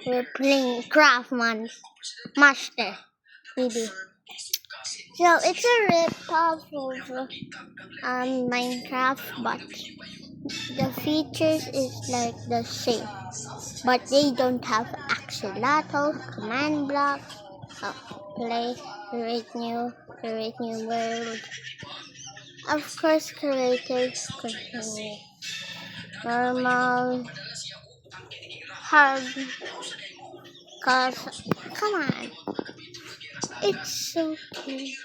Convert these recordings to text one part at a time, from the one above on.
We're playing Craft Master. Maybe. So it's a rip-off of Minecraft, but the features is like the same. But they don't have axolotl, command block, play, create new world. Of course, creators continue. Normal, hard, cause, come on, it's okay.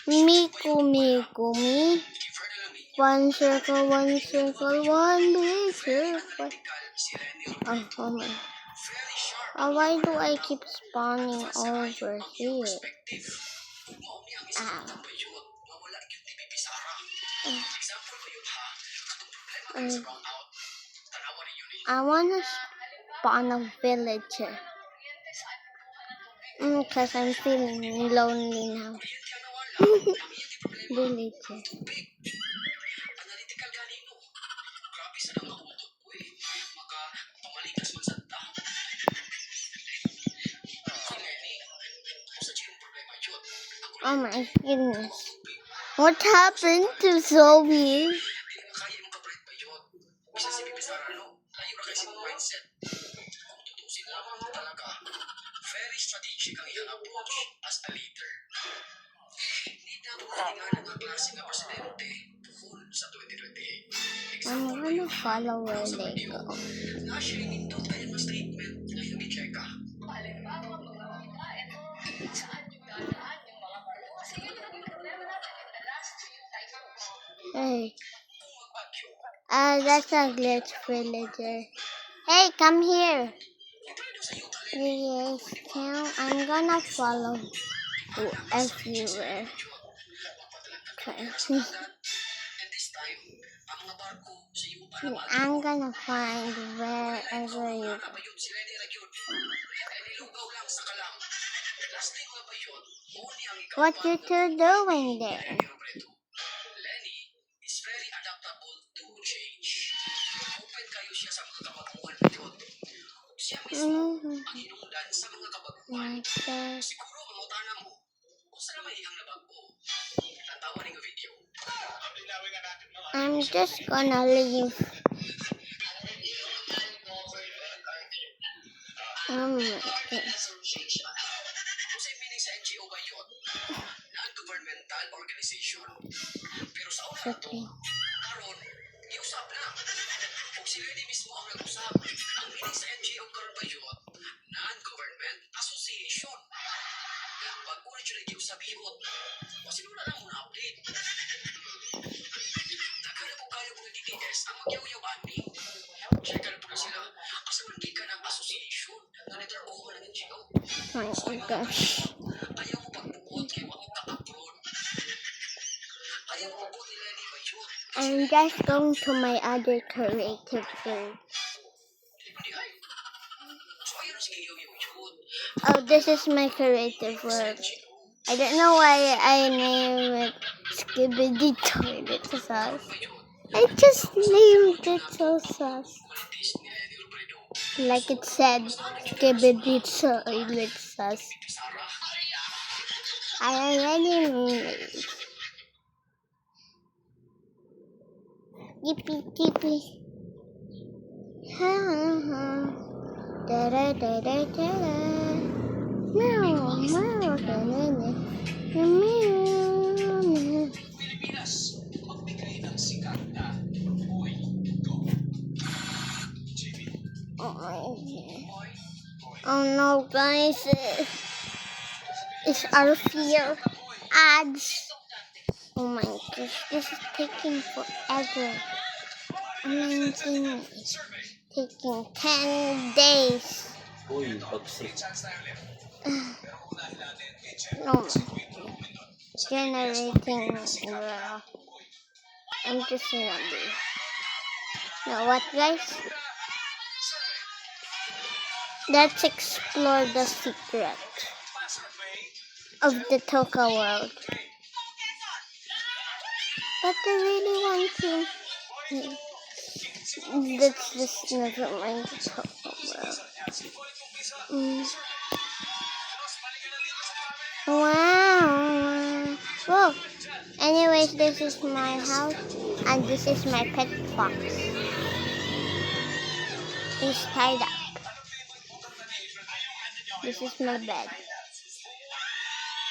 Miku Miku Mi. One circle, one big circle. Oh my. Why do I keep spawning over here? I wanna spawn a villager. Because I'm feeling lonely now. Villager. Oh my goodness. What happened to Zoe? Very strategic ang iyang approach as a leader. Hindi na ako nga ng klase nga presidente full sa 2028. I'm gonna follow where they go. Actually, nindot kayo ng statement na yung i-checka. Hey. That's a glitch villager. Hey, come here. Yes, I'm gonna follow you everywhere. I'm gonna find wherever you go. What you two doing there? I'm just gonna leave. Non-governmental organization. Pero sa una Okay. karon, iusap na. Kung sila di mismo ang nag-usap, ang meaning sa NGO karon ba yun? Non-government association. Pag-ulit yun ay usap-iot, masinula na muna update. Naghanap po kayo mga DTS ang magyaw-yawan ni. Check na po na sila. Asa man di ka ng association na letter O man ng NGO. Oh my gosh. Ayaw mo pagbuot kay wag mo ka-upload. Ayaw mo pagbuot nila ni ba yun? I'm just going to my other creative world. Oh, this is my creative world. I don't know why I named it Skibidi Toilet Sauce. I just named it so sauce. Like it said, Skibidi Toilet Sauce. I already named it. Yippee yippee. Ha ha ha. Da da da da da. Meow meow da da da. Meow. Pilipinas, magbigay ng sikat na Boy Go. JB. Oh no, guys. It's our fear. Ads. Oh my gosh, this is taking forever. Amazing. Taking 10 days. Uy, toxic. No. Generating. I'm just gonna do. Now what, guys? Let's explore the secret of the Toka world. But I really want to. That's just never mind the Toka world. Wow. Whoa. Anyways, this is my house, and this is my pet fox. He's tied up. This is my bed.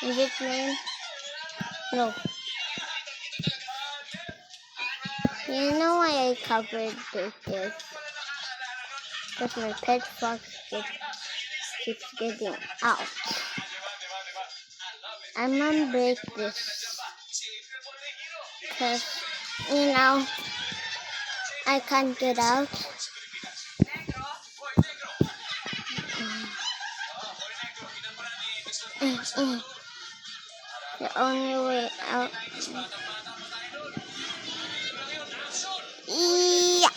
Is it clean? No. You know why I covered this? Because my pet fox keeps getting out. I'm gonna break this. Because, I can't get out. The only way out. Yeah.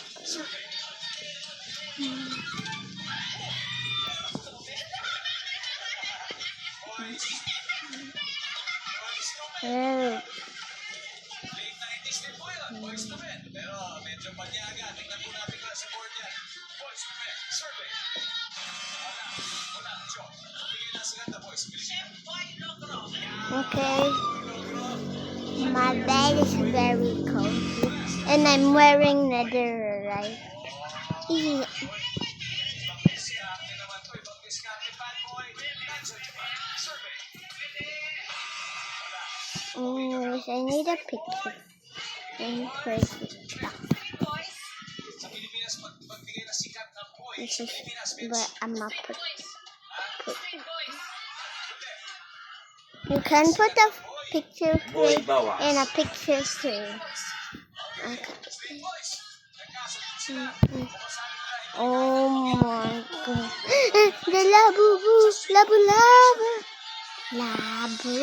Oh. Okay. My bed is very cozy, and I'm wearing netherite. Yeah. I need a picture. And crazy stuff. This is where I'm gonna put. You can put a picture frame in a picture frame. Okay. Oh my god. The labubu. Labu.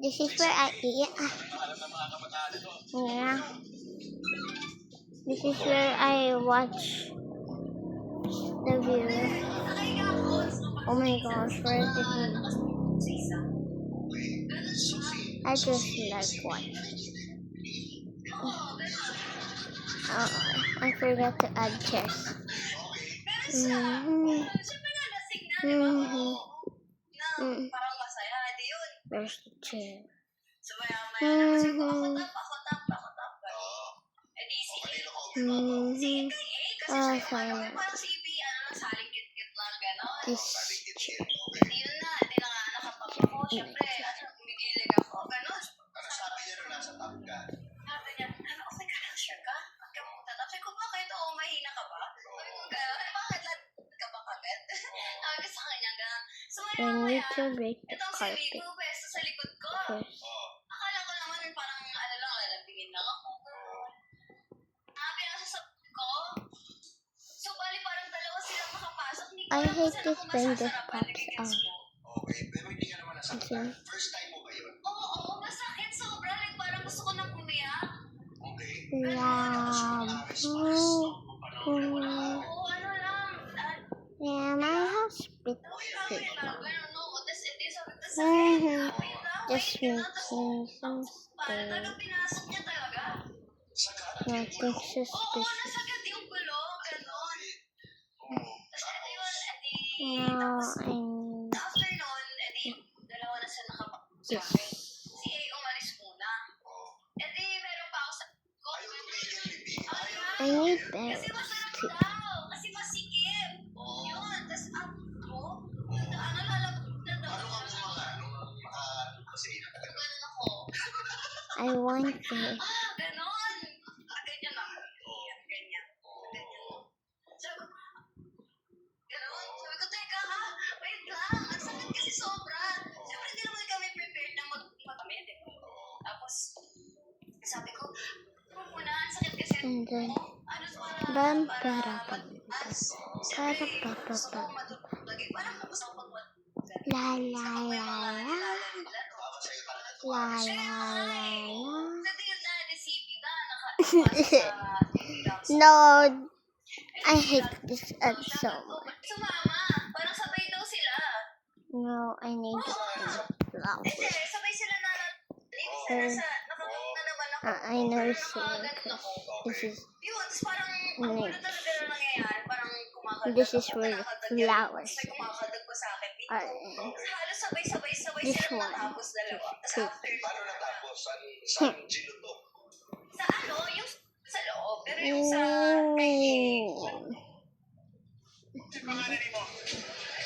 This is where I eat. Yeah. This is where I watch the view. Oh my gosh, where is it? I just like watching. I forgot to add chairs. There's the chair. Oh, fine. This chair. I need to break the carpet first. I hate this when this pops out. Okay. Yeah, my house is big. Just making some space. Nothing suspicious. Now I need this. I need bells too. I want this. And then la la la la. La la la la. No, I hate this ad so much. Sumama. Parang sabay daw sila. No, I need to flowers. Kasi sabay sila na nasa nakakita na naman ako. I know Parang so nakaganon ako. this is Yun, tapos parang ang gulo talaga na nangyayari. Parang kumakadag This is ako, for the kinakadag yan. flowers. Tapos may kumakadag pa sa akin dito. Alright. Tapos halos sabay This sila one. natapos dalawa. Tapos Two. after, Paano natapos? Saan ginuto? sa ano, yung sa loob. Pero yung sa Si pangalan mo?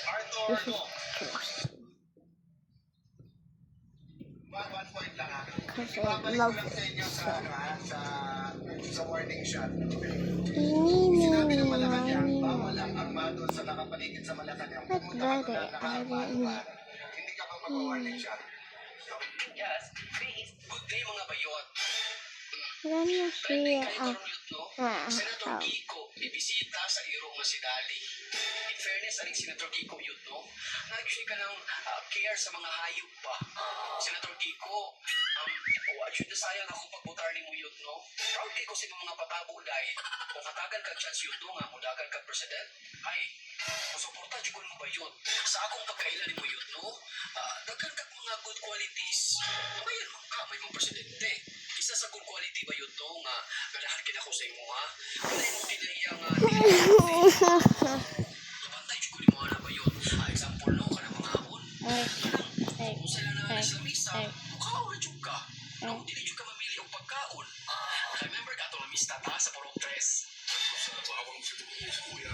Arthur. This is interesting. 1 point lang ha. Because I love Sa it. inyo sa, ano, ha, sa warning shot. Ini, Sinabi ng ini, Malacanang, ini. bawal ang armado sa nakapaligid sa Malacanang. Ba't Pumunta ka ba doon rin? naka-armado ka. Hindi ka pa mag-warning shot. Yes, please. Good day mga bayot. Let me see. Senator Oh. Kiko, ibisita sa iro nga si Dali. In fairness, aling Senator Kiko yun, no? Nag-share ka ng care sa mga hayop pa. Senator Kiko, should na sayang ako pagbutar ni mo yun, no? Proud ko sa mga patabo dahil kung hatagan kag chance yun, no, nga mudagan kag president, ay, musuporta dyan mo ba yun? Sa akong pagkailan ni mo yun, no? Daghan kag mga good qualities. Ngayon, may mga presidente. Isa sa good quality ba yun, no? Nga, ganahan kinako sa imo, ha? Wala mo kinaiya nga, Bantay ko ni mo na ba yun? Example, no? Kanang mga hapon. Kung sila na sa misa, mukhaw na dyan ka. No, dili dyan ka mamili ang pagkaon. Remember ka ito na mista ta sa porong dress? Sa bawang si Kuya.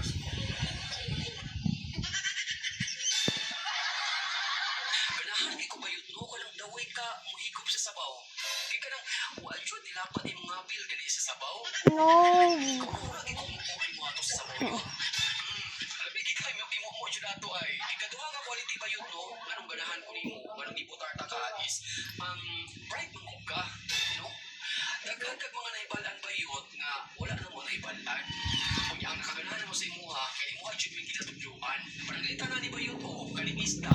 Ganahan ko ba yun, no? Kanang daway ka, muhigop sa sabaw. Kaya ka nang, dyan, nilapat yung mga bil gani sa sabaw. No. Kung ikukuhin mo ato sa sabaw yun. Alam mo, kaya mo dyan ato ay, ikaduha nga quality ba yun, no? Anong ganahan ko ni mo, anong ibutar ta ka is, bright mong ka, no? Daghan kag mga naibalan ba yun nga wala na mo naibalan. Kung ang nakaganahan mo sa imuha, kay imuha dyan may kinatudyoan. Parang ganita na ni ba yun, o kalimista.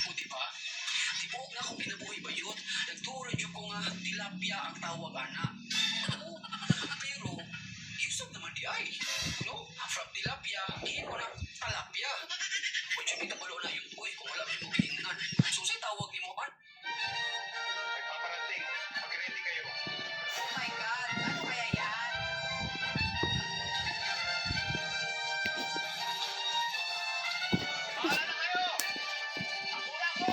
O diba? Tibuok na akong pinabuhay ba yun? Nagturo dyan ko nga tilapia ang tawag ana. Oo, pero yusog naman di ay. No? From tilapia, ihin mo na talapia. O dyan may kabalo na yun. Uy, kung wala mo giingnan. So sa'y tawag ni mo ba? May paparating. Mag-ready kayo. oh my God, ano kaya yan? Bahala na kayo! Ako na ako!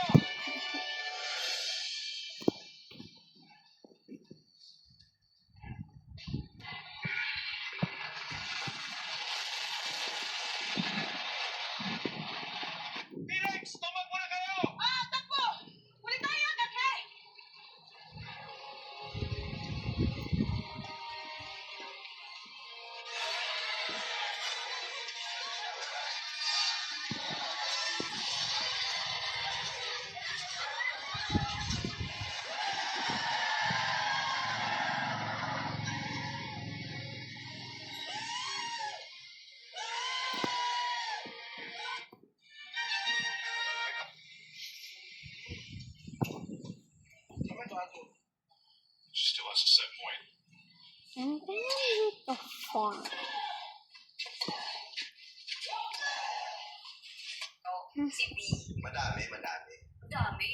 Felix, tumakbo na kayo! Takbo! Huli tayo, Dake! Still has a set point. And then with the farm. Oh, si B. Madami. Dami.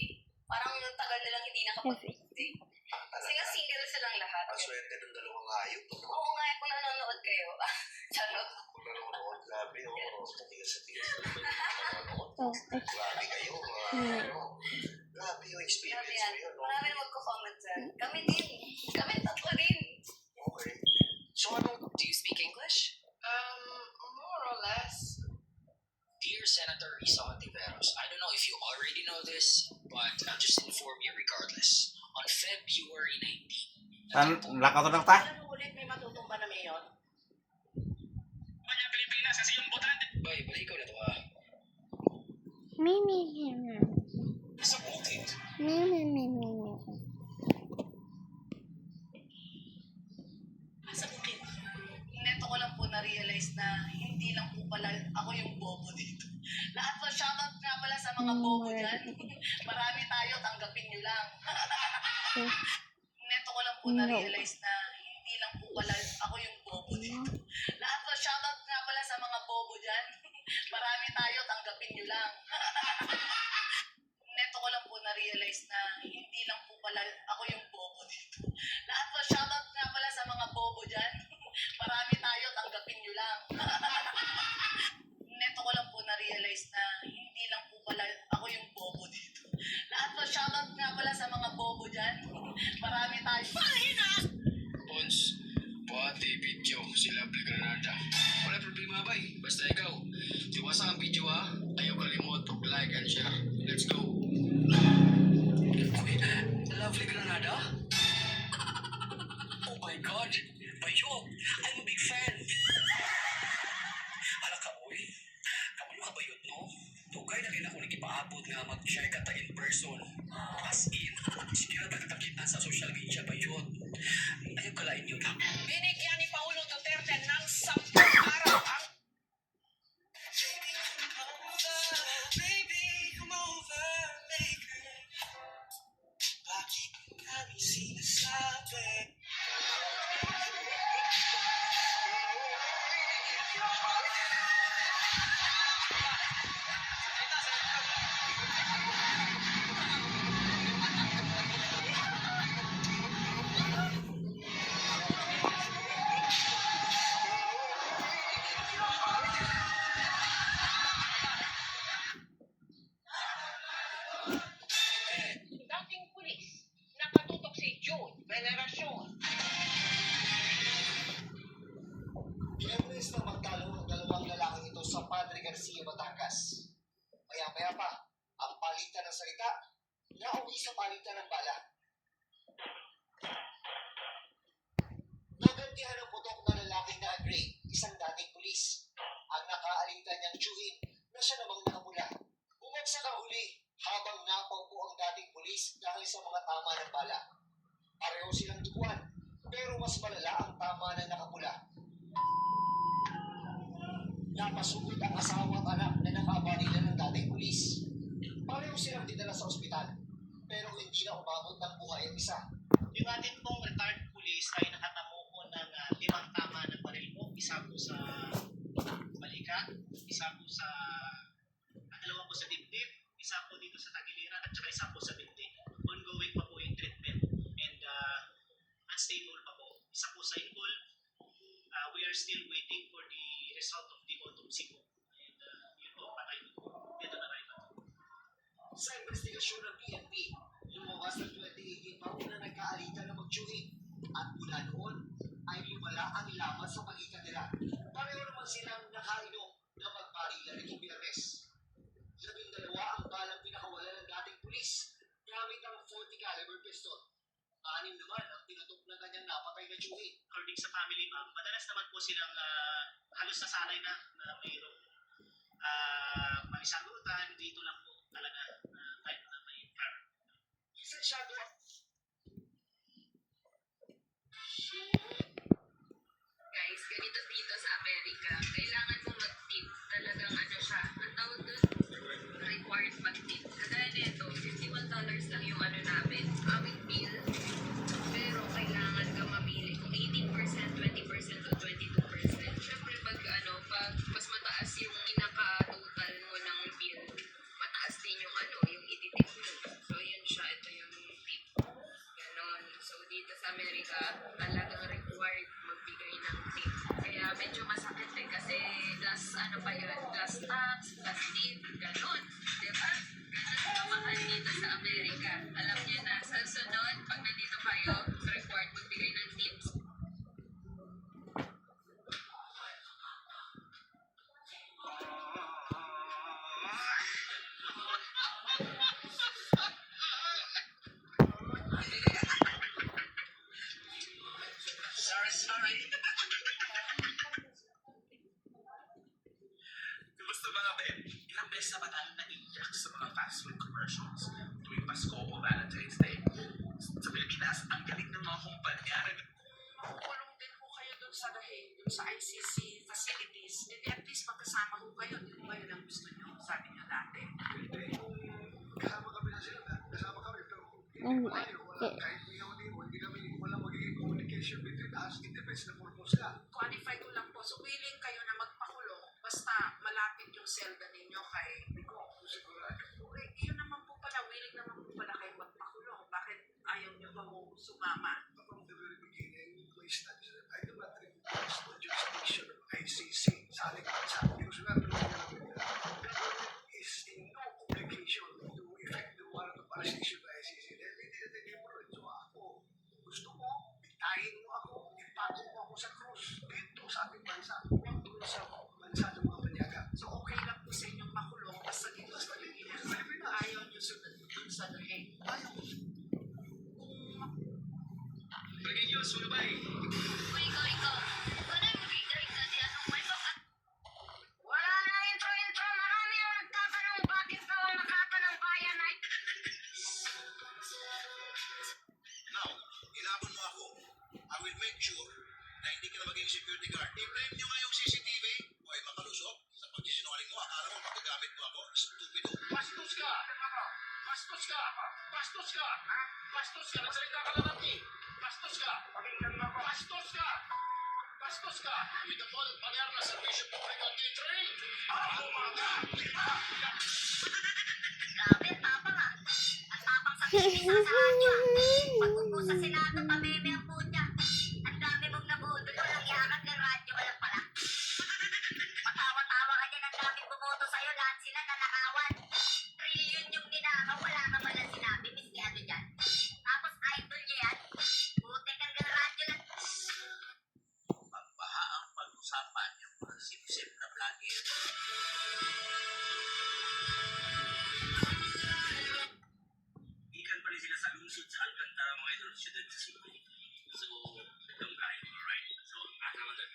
Parang tagal nilang hindi nakapag-birthday. Kasi nga single silang lahat. Ang swerte ng dalawang hayop. Oo nga, kung nanonood kayo. Charot. Kung nanonood, grabe, Tigas sa tigas. Oh, Grabe kayo, grabe yung Grabe experience yan. mo yun, no? Marami na magko-comment dyan. Kami din. Kami tatlo din. Okay. So ano, Do you speak English? More or less. Dear Senator Risa Ontiveros, I don't know if you already know this, but I'll just inform you regardless. On February 19, Blackout na ta? Alam mo ulit may matutumba na mayon? Pilipinas kasi yung botante. Bay, balik ko na to ah. me, me, me, me. Sa bukid. Me, me, me, me, me. Sa bukid. Net Neto ko lang po na-realize na hindi lang po pala ako yung bobo dito. Lahat po, shoutout nga pala sa mga bobo dyan. Marami tayo, tanggapin nyo lang. Neto ko lang po na-realize na hindi lang po pala ako yung bobo dito. Lahat po, shoutout nga pala sa mga bobo dyan. Marami tayo, tanggapin nyo lang. Neto ko lang po na-realize na hindi lang po pala ako yung bobo dito. Lahat po, shoutout nga pala sa mga bobo dyan. Marami tayo, tanggapin nyo lang. Neto ko lang po na-realize na hindi lang po pala ako yung bobo dito. Lahat po, shoutout nga pala sa mga bobo dyan. Marami tayo. Pons, buhati video si Lovely Granada. Wala problema ba eh. Basta ikaw. Iwasa ang video ha. Ayaw kalimot, like and share. Let's go. Uy, Lovely Granada? Oh my God. Bayok, I'm a big fan. Hala ka, uy. Kamulo ka bayot, no? Dugay na kailangan ko nagkipaabot nga mag-share ka ta in person. As in, sige na tagatakita sa social media bayot. Ayaw kalain yun. Binigyan ni Paulo Duterte ng 10 araw ang dating pulis. Nakatutok si June Veneracion. Kinabulis na magtalo ang dalawang lalaking ito sa Padre Garcia, Batangas. Maya-maya pa, ang palitan ng salita, nauwi sa palitan ng bala. Nagantihan ang putok na lalaking na Gray, isang dating pulis. Ang nakaalitan niyang tiyuhin na siya namang nakapula. Bumagsak ang huli habang napaupo ang dating pulis dahil sa mga tama ng bala. Pareho silang duguan, pero mas malala ang tama ng nakapula. Napasugod ang asawa at anak na nakabarila ng dating pulis. Pareho silang dinala sa ospital, pero hindi na umabot ng buhay ang isa. Yung atin pong retired police ay nakatamo po ng 5 tama ng baril po. Isa po sa balikat, isa po sa dalawa po sa dibdib, isa po dito sa tagiliran, at saka isa po sa binti. Ongoing pa po yung treatment and unstable pa po. Isa po sa involved. We are still waiting for the result of the autopsy po. And yun po, patay po. Dito na tayo. Sa investigasyon ng PNP, lumabas ng 2018 pa una nagkaalitan ng magtiyuhin at mula noon ay lumala ang laman sa pagitan nila. Pareho naman silang nakainom na magbarila nitong Biyernes. 12 ang balang pinakawala ng dating pulis gamit ang 40 caliber pistol. 6 naman ang tinutok ng kanyang napatay na tiyuhin. According sa family, ma'am, madalas naman po silang halos nasanay na mayroong malisagutan. Dito lang po talaga type na may car. Lisensyado ang Guys, ganito dito sa Amerika, kailangan mo mag-tip. Talagang ano siya, ang tawag doon, required mag-tip. Kagaya nito, $51 lang yung ano namin, aming bill. Pero kailangan ka mamili kung 18%, 20% o 22%. Siyempre pag mas mataas yung inaka-total mo ng bill, mataas din yung yung ititip mo. So yun siya, ito yung tip. Ganon. So dito sa Amerika, talagang required magbigay ng tip. Kaya medyo masakit kasi plus pa yun, plus tax, plus tip, ganon. Diba? Ganon kamahal dito sa Amerika. Alam niyo na, sa sunod, pag nandito kayo, required magbigay ng tips. Sorry. Kumusta mga Ben? Ilang beses na ba tayo na-inject sa mga fast food commercials tuwing Pasko o Valentine's Day? Sa Pilipinas, ang galing ng mga kumpanya. Kulong din po kayo dun sa dahil. dun sa ICC facilities, hindi at least magkasama ho kayo. Di ba yun ang gusto nyo? Sabi nyo dati. Kasama kami na sila. Kasama kami. Pero Oh my ayaw, God. kahit hindi kami, walang magiging communication between us. It depends na purpose ka. Qualify ko lang po. So willing kayo na magpakulong basta malapit yung selda ninyo kay Rico. Sigurado. Okay, yun naman po pala. Willing naman po pala kayo magpakulong. Bakit ayaw nyo ba mo sumama? From the very beginning, my stance, I do not request the jurisdiction of ICC sa aling bansa. Because we are looking at it. Government is in no obligation to effect the warrant of arrest issued by ICC. Dahil hindi na tayo mo rin. So ako, gusto mo, bitahin mo ako, ipako mo ako sa krus dito sa ating bansa. Huwag doon sa bansa ng mga panyaga. So okay lang po sa inyong makulong basta dito sa Pilipinas. Ayaw nyo sunod dun sa The Hague. Ayaw ko. Brigadier Sulubay. Wala na intro-intro. Marami ang nagtatanong bakit daw ang nakata ng bayan ay... Now, ilabon mo ako. I will make sure na hindi ka na maging security guard. I-blame nyo nga yung CCTV o ay makalusok. Sa pagsisinungaling mo, akala mo magagamit mo ako. Stupido. Bastos ka! Bastos ka! Bastos ka! Bastos ka! Nagsalita ka lang natin! Bastos ka! Bastos ka! Bastos ka! With the full manner na servisyo publiko at catering! Grabe, tapang ah. Ang tapang sa pinipisasahan niyo ah. Pag upo sa Senado, pameme ang punya. Ang dami mong naboto, walang yakat ng radyo, walang pala. Patawa-tawa ka dyan, ang daming bumoto sa'yo, lahat sila nanakawan. Trillion yung ninakaw, wala ka pala sinabi, miski ano dyan. Tapos idol niya yan, buti kang radyo lang. Magbaha ang pag-usapan yung mga sip-sip na vlogger. Ikan pa rin sila sa lungsod sa Alcantara mga idol syudad sa Cebu. So, itong kain. Alright. So, asa man doon.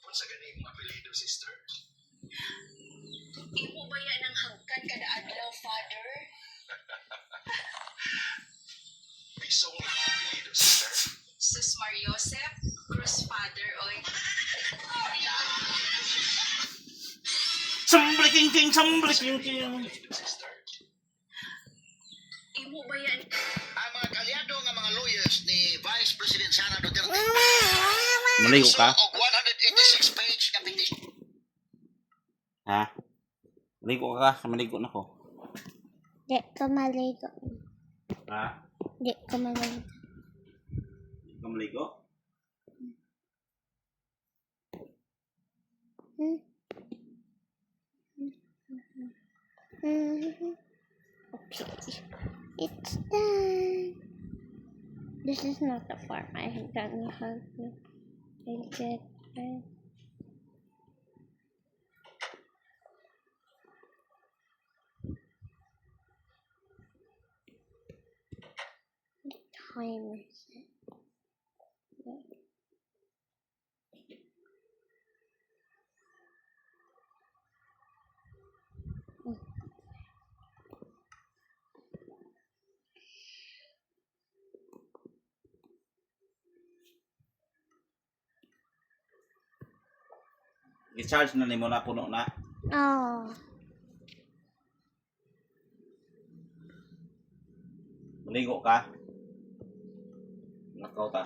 Once again, yung apelido, sister. Imo ba yan ang hangkan kada adlaw, father? Pisong apelido, sister. Sus Mariosep, Cruz Father, oy. Sambliking-king! Apelido, sister. Imo ba yan? Ang mga kalyado ng mga lawyers ni Vice President Sara Duterte. Maligo ka? Og 186 page na petition. Ha? Maligo ka? Maligo na ko. Di ko maligo. Ha? Di ko maligo. Hindi ka maligo? Okay. It's done. This is not the farm. I don't know how to make it. What time is it? I-charge na nimo na puno na. Oh. Maligo ka? Nakaw ta.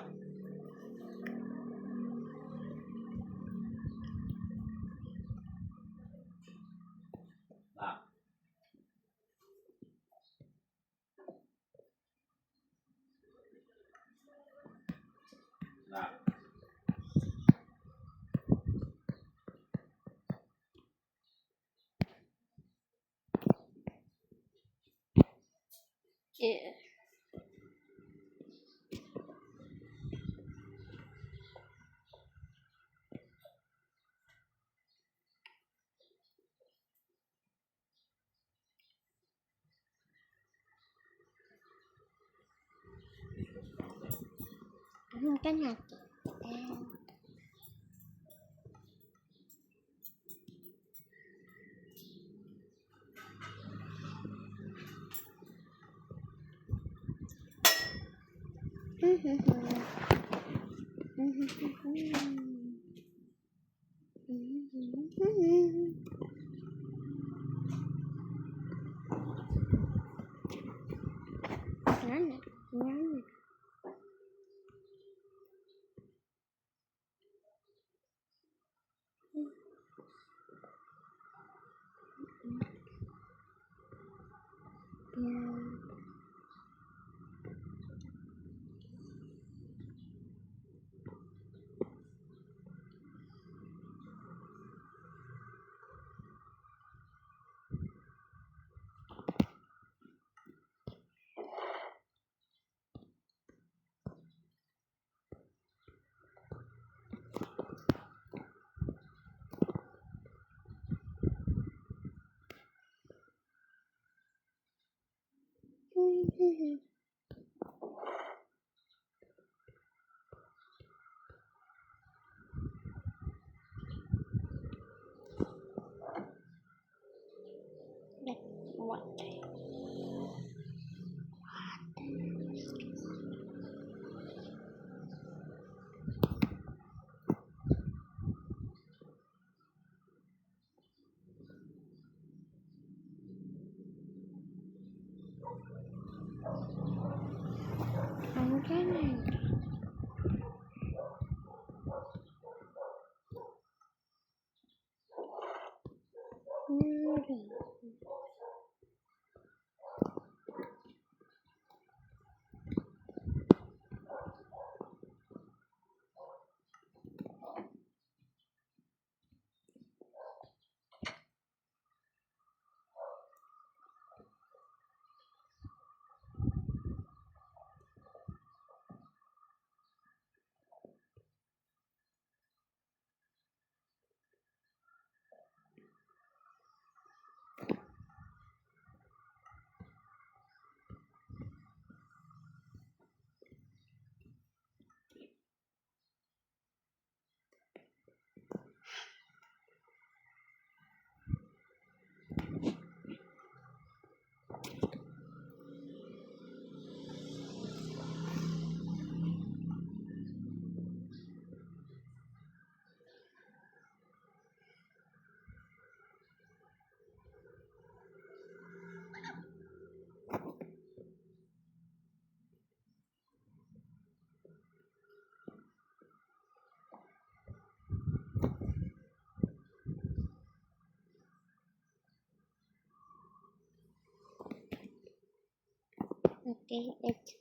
Na. Na. Yeah. Kan hati. What? I'm gonna. Okay, it's